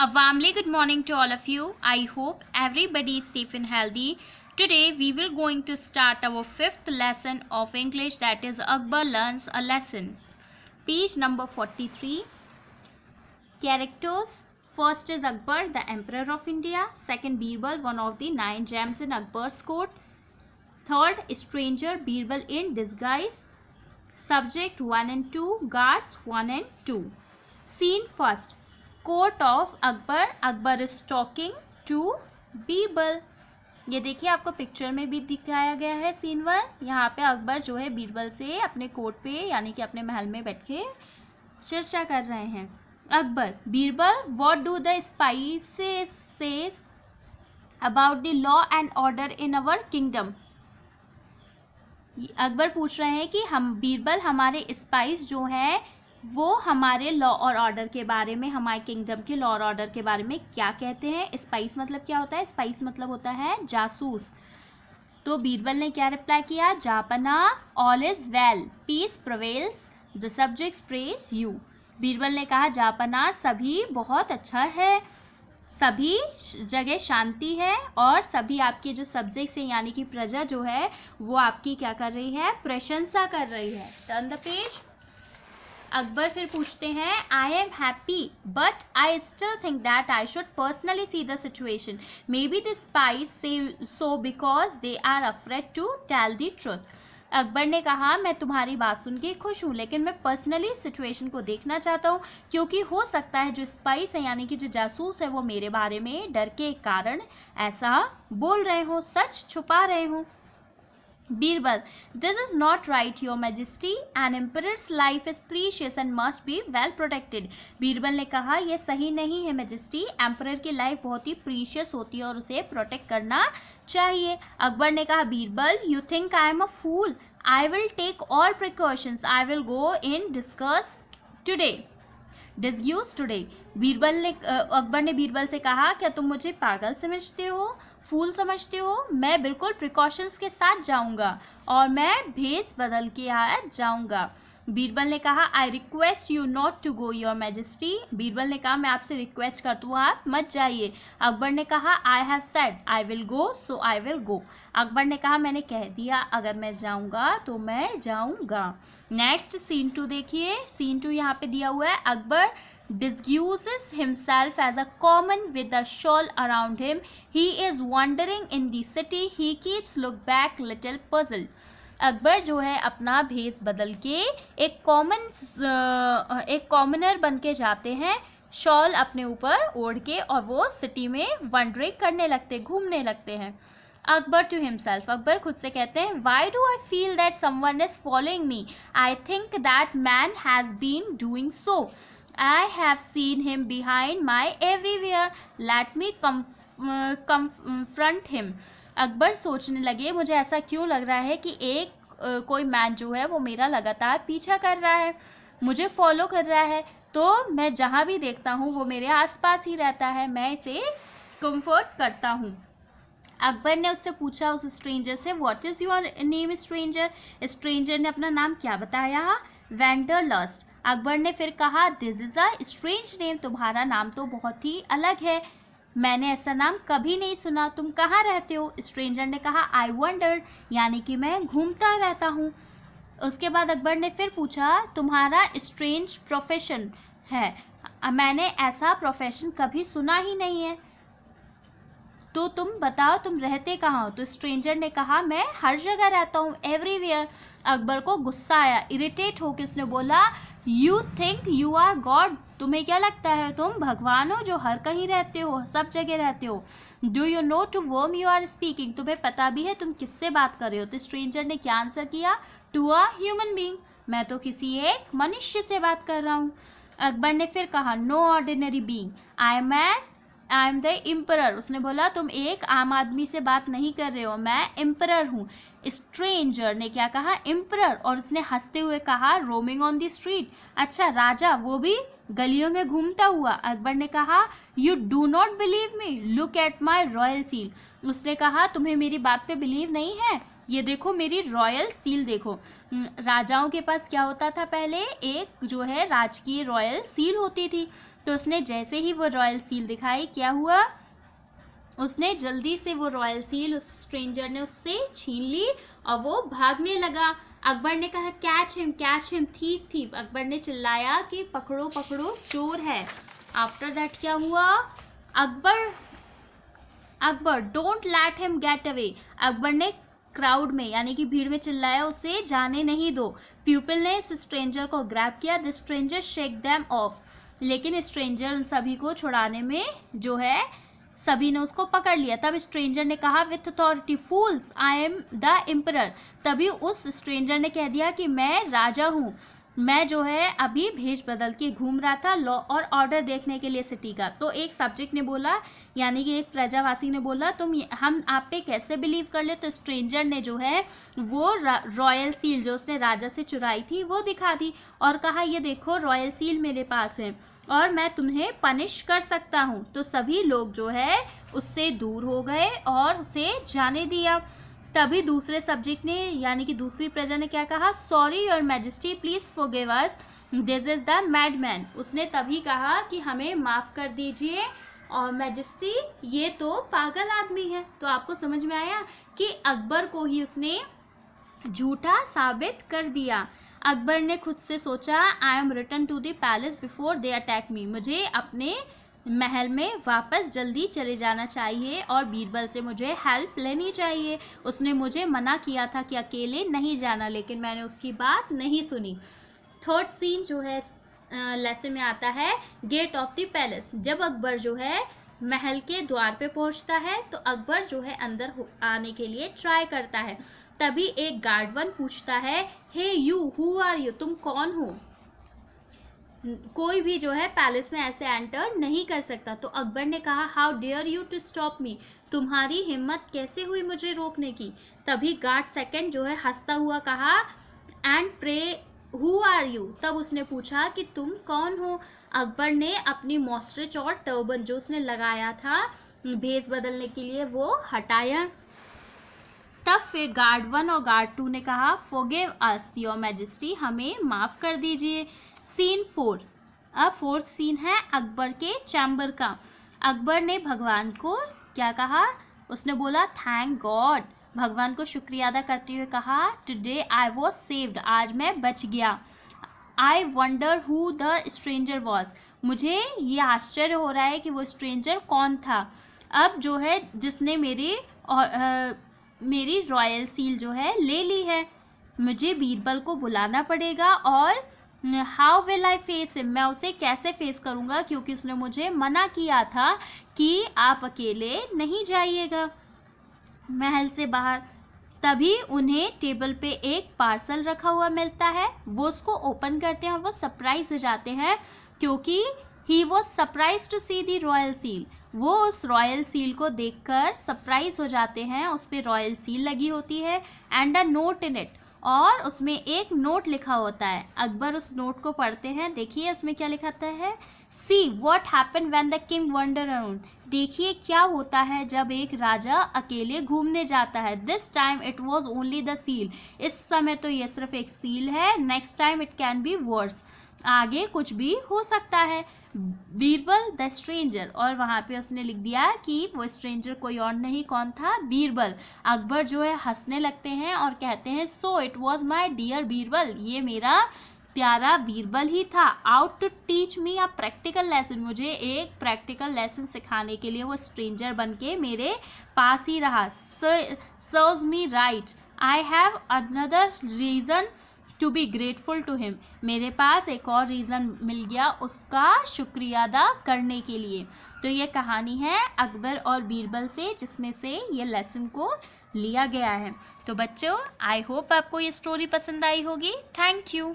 A warmly good morning to all of you. I hope everybody is safe and healthy. Today we will going to start our fifth lesson of English, that is Akbar learns a lesson. Page number 43. Characters. First is Akbar, the Emperor of India. Second, Birbal, one of the 9 gems in Akbar's court. Third, stranger, Birbal in disguise. Subject 1 and 2, guards 1 and 2. Scene first. Court of Akbar. Akbar is talking to Birbal. ये देखिए आपको picture में भी दिखाया गया है scene 1. यहाँ पे अकबर जो है बीरबल से अपने कोर्ट पे यानी कि अपने महल में बैठ के चर्चा कर रहे हैं. Akbar, Birbal, what do the spices says about the law and order in our kingdom. Akbar पूछ रहे हैं कि हम बीरबल हमारे स्पाइस जो हैं वो हमारे लॉ और ऑर्डर के बारे में, हमारे किंगडम के लॉ और ऑर्डर के बारे में क्या कहते हैं. स्पाइस मतलब क्या होता है? स्पाइस मतलब होता है जासूस. तो बीरबल ने क्या रिप्लाई किया? जापना, all is well, peace prevails, the subjects praise you. Birbal ने कहा जापना, सभी बहुत अच्छा है, सभी जगह शांति है और सभी आपके जो सब्जेक्ट्स हैं यानी कि प्रजा जो है वो आपकी क्या कर रही है? प्रशंसा कर रही है. Turn the page. अकबर फिर पूछते हैं, I am happy but I still think that I should personally see the situation. Maybe the spies say so because they are afraid to tell the truth. Akbar ने कहा मैं तुम्हारी बात सुन के खुश हूँ लेकिन मैं पर्सनली सिचुएशन को देखना चाहता हूँ क्योंकि हो सकता है जो स्पाइस है यानी कि जो जासूस है वो मेरे बारे में डर के कारण ऐसा बोल रहे हो, सच छुपा रहे हो. Birbal, this is not right, your majesty. An emperor's life is precious and must be well protected. Birbal ने कहा यह सही नहीं है मैजेस्टी, एम्परर की लाइफ बहुत ही प्रीशियस होती है और उसे प्रोटेक्ट करना चाहिए. अकबर ने कहा Birbal, you think I am a fool. I will take all precautions. I will go in disguise today. Birbal ने अकबर ने बीरबल से कहा क्या तुम मुझे पागल समझते हो, फूल समझते हो? मैं बिल्कुल प्रिकॉशंस के साथ जाऊंगा और मैं भेस बदल के आ जाऊंगा. बीरबल ने कहा I request you not to go your majesty. Birbal ने कहा मैं आपसे रिक्वेस्ट करता हूँ आप मत जाइए. अकबर ने कहा I have said I will go so I will गो. अकबर ने कहा मैंने कह दिया अगर मैं जाऊंगा तो मैं जाऊंगा. नेक्स्ट सीन 2 देखिए. सीन 2 यहाँ पे दिया हुआ है. Akbar disguises himself as a common with a shawl around him. He is wandering in the city. He keeps look back little puzzled. Akbar जो है अपना भेस बदल के एक कॉमनर बन के जाते हैं, शॉल अपने ऊपर ओढ़ के, और वो सिटी में वंडरिंग करने लगते, घूमने लगते हैं. अकबर टू हिमसेल्फ, अकबर खुद से कहते हैं why do I feel that someone is following me. I think that man has been doing so. I have seen him behind my everywhere. Let me confront him. Akbar सोचने लगे मुझे ऐसा क्यों लग रहा है कि कोई मैन जो है वो मेरा लगातार पीछा कर रहा है, मुझे फॉलो कर रहा है, तो मैं जहाँ भी देखता हूँ वो मेरे आसपास ही रहता है, मैं इसे कंफर्ट करता हूँ. अकबर ने उससे पूछा उस स्ट्रेंजर से what is your name stranger. Stranger ने अपना नाम क्या बताया? वेंडरलस्ट. अकबर ने फिर कहा this is a strange name. तुम्हारा नाम तो बहुत ही अलग है, मैंने ऐसा नाम कभी नहीं सुना. तुम कहाँ रहते हो? स्ट्रेंजर ने कहा आई वंडर, यानी कि मैं घूमता रहता हूँ. उसके बाद अकबर ने फिर पूछा तुम्हारा स्ट्रेंज प्रोफेशन है, मैंने ऐसा प्रोफेशन कभी सुना ही नहीं है, तो तुम बताओ तुम रहते कहाँ हो? तो स्ट्रेंजर ने कहा मैं हर जगह रहता हूँ, एवरीवेयर. अकबर को गुस्सा आया, इरिटेट होकर उसने बोला you think you are God. तुम्हें क्या लगता है तुम भगवान हो जो हर कहीं रहते हो, सब जगह रहते हो? Do you know to whom you are speaking. तुम्हें पता भी है तुम किससे बात कर रहे हो? तो स्ट्रेंजर ने क्या आंसर किया? To a human being. मैं तो किसी एक मनुष्य से बात कर रहा हूँ. अकबर ने फिर कहा no ordinary being, I am the emperor. उसने बोला तुम एक आम आदमी से बात नहीं कर रहे हो, मैं एम्परर हूँ. स्ट्रेंजर ने क्या कहा? एम्परर. और उसने हंसते हुए कहा रोमिंग ऑन द स्ट्रीट. अच्छा राजा, वो भी गलियों में घूमता हुआ. अकबर ने कहा you do not believe me, look at my royal seal. उसने कहा तुम्हें मेरी बात पे बिलीव नहीं है, ये देखो मेरी रॉयल सील देखो। राजाओं के पास क्या होता था पहले, एक जो है राजकीय रॉयल सील होती थी। तो उसने जैसे ही वो रॉयल सील दिखाई, क्या हुआ, उसने जल्दी से वो रॉयल सील उस स्ट्रेंजर ने उससे छीन ली और वो भागने लगा। अकबर ने कहा catch him thief thief. Akbar ने चिल्लाया कि पकड़ो पकड़ो चोर है। आफ्टर दैट क्या हुआ, Akbar don't let him get away. Akbar ने क्राउड में यानी कि भीड़ में चिल्लाया उसे जाने नहीं दो। प्यूपिल ने इस स्ट्रेंजर को ग्रैब किया। The stranger shake them of. लेकिन स्ट्रेंजर उन सभी को छुड़ाने में जो है सभी ने उसको पकड़ लिया। तब स्ट्रेंजर ने कहा with authority fools I am the emperor. तभी उस स्ट्रेंजर ने कह दिया कि मैं राजा हूँ, मैं जो है अभी भेष बदल के घूम रहा था लॉ और ऑर्डर देखने के लिए सिटी का। तो एक सब्जेक्ट ने बोला यानी कि एक प्रजावासी ने बोला हम आप पे कैसे बिलीव कर ले। तो स्ट्रेंजर ने जो है वो रॉयल सील जो उसने राजा से चुराई थी वो दिखा दी और कहा ये देखो रॉयल सील मेरे पास है और मैं तुम्हें पनिश कर सकता हूँ। तो सभी लोग जो है उससे दूर हो गए और उसे जाने दिया। तभी दूसरे सब्जेक्ट ने यानी कि दूसरी प्रजा ने क्या कहा, sorry your majesty please forgive us, this is the madman. उसने तभी कहा कि हमें माफ़ कर दीजिए और मैजेस्टी ये तो पागल आदमी है। तो आपको समझ में आया कि अकबर को ही उसने झूठा साबित कर दिया। अकबर ने खुद से सोचा I am return to the palace before they attack me. मुझे अपने महल में वापस जल्दी चले जाना चाहिए और बीरबल से मुझे हेल्प लेनी चाहिए। उसने मुझे मना किया था कि अकेले नहीं जाना, लेकिन मैंने उसकी बात नहीं सुनी। थर्ड सीन जो है लेसन में आता है गेट ऑफ द पैलेस। जब अकबर जो है महल के द्वार पे पहुंचता है तो अकबर जो है अंदर आने के लिए ट्राई करता है। तभी एक गार्डवन पूछता है हे यू हु आर यू, तुम कौन हो। कोई भी जो है पैलेस में ऐसे एंटर नहीं कर सकता। तो अकबर ने कहा how dare you to stop me, तुम्हारी हिम्मत कैसे हुई मुझे रोकने की। तभी गार्ड सेकंड जो है हंसता हुआ कहा and pray who are you. तब उसने पूछा कि तुम कौन हो। अकबर ने अपनी मॉस्ट्रिच और टर्बन जो उसने लगाया था भेष बदलने के लिए वो हटाया। तब फिर गार्ड 1 और गार्ड 2 ने कहा फॉरगिव अस योर मैजेस्टी, हमें माफ़ कर दीजिए। सीन 4। अब फोर्थ सीन है अकबर के चैम्बर का। अकबर ने भगवान को क्या कहा, उसने बोला थैंक गॉड, भगवान को शुक्रिया अदा करते हुए कहा टुडे आई वॉज सेव्ड, आज मैं बच गया। I wonder who the stranger was, मुझे ये आश्चर्य हो रहा है कि वो स्ट्रेंजर कौन था। अब जो है जिसने मेरी रॉयल सील जो है ले ली है, मुझे बीरबल को बुलाना पड़ेगा और how will I face him, मैं उसे कैसे फेस करूँगा क्योंकि उसने मुझे मना किया था कि आप अकेले नहीं जाइएगा महल से बाहर। तभी उन्हें टेबल पे एक पार्सल रखा हुआ मिलता है, वो उसको ओपन करते हैं और वो सरप्राइज हो जाते हैं क्योंकि he was surprise to see the royal seal. वो उस रॉयल सील को देखकर सरप्राइज हो जाते हैं। उस पर रॉयल सील लगी होती है and a note in it, और उसमें एक नोट लिखा होता है। अकबर उस नोट को पढ़ते हैं, देखिए उसमें क्या लिखा है, see what happen when the king wonder around, देखिए क्या होता है जब एक राजा अकेले घूमने जाता है। This time it was only the seal, इस समय तो ये सिर्फ एक सील है, next time it can be verse, आगे कुछ भी हो सकता है। बीरबल द स्ट्रेंजर, और वहाँ पे उसने लिख दिया कि वो स्ट्रेंजर कोई और नहीं, कौन था, बीरबल। अकबर जो है हंसने लगते हैं और कहते हैं so it was my dear Birbal, ये मेरा प्यारा बीरबल ही था। Out to teach me a practical lesson, मुझे एक प्रैक्टिकल लेसन सिखाने के लिए वो स्ट्रेंजर बन के मेरे पास ही रहा। Serves me right, I have another reason to be grateful to him, मेरे पास एक और रीज़न मिल गया उसका शुक्रिया अदा करने के लिए। तो ये कहानी है अकबर और बीरबल से, जिसमें से ये लेसन को लिया गया है। तो बच्चों आई होप आपको ये स्टोरी पसंद आई होगी। Thank you.